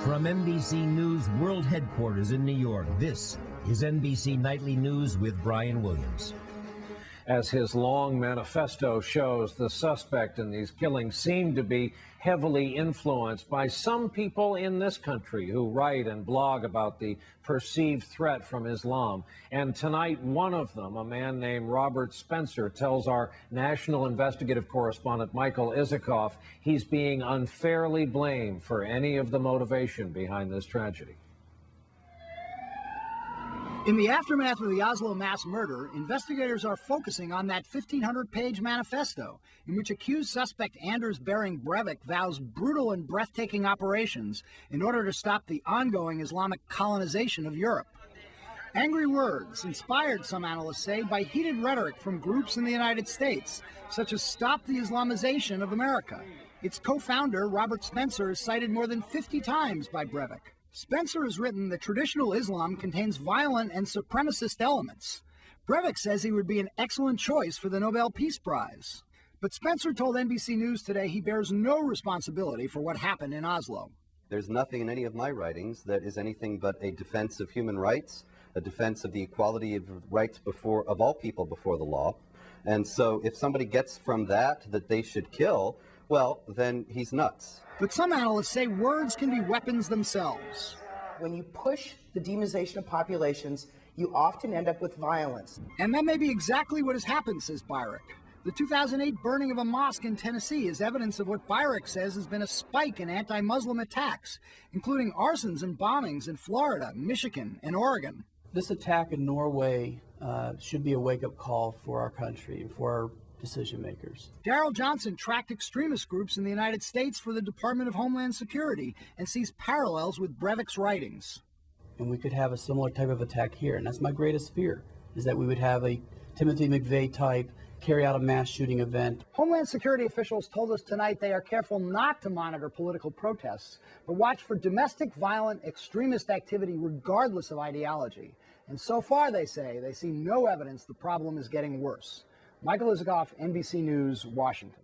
From NBC News World Headquarters in New York, this is NBC Nightly News with Brian Williams. As his long manifesto shows, the suspect in these killings seemed to be heavily influenced by some people in this country who write and blog about the perceived threat from Islam. And tonight, one of them, a man named Robert Spencer, tells our national investigative correspondent Michael Isikoff he's being unfairly blamed for any of the motivation behind this tragedy. In the aftermath of the Oslo mass murder, investigators are focusing on that 1,500-page manifesto in which accused suspect Anders Behring Breivik vows brutal and breathtaking operations in order to stop the ongoing Islamic colonization of Europe. Angry words, inspired, some analysts say, by heated rhetoric from groups in the United States, such as Stop the Islamization of America. Its co-founder, Robert Spencer, is cited more than 50 times by Breivik. Spencer has written that traditional Islam contains violent and supremacist elements. Breivik says he would be an excellent choice for the Nobel Peace Prize. But Spencer told NBC News today he bears no responsibility for what happened in Oslo. There's nothing in any of my writings that is anything but a defense of human rights, a defense of the equality of rights of all people before the law. And so if somebody gets from that they should kill, well, then he's nuts. But some analysts say words can be weapons themselves. When you push the demonization of populations, you often end up with violence. And that may be exactly what has happened, says Breivik. The 2008 burning of a mosque in Tennessee is evidence of what Breivik says has been a spike in anti-Muslim attacks, including arsons and bombings in Florida, Michigan, and Oregon. This attack in Norway should be a wake-up call for our country and for our decision makers. Darrell Johnson tracked extremist groups in the United States for the Department of Homeland Security and sees parallels with Breivik's writings. And we could have a similar type of attack here, and that's my greatest fear, is that we would have a Timothy McVeigh type carry out a mass shooting event. Homeland Security officials told us tonight they are careful not to monitor political protests, but watch for domestic violent extremist activity regardless of ideology. And so far, they say, they see no evidence the problem is getting worse. Michael Isikoff, NBC News, Washington.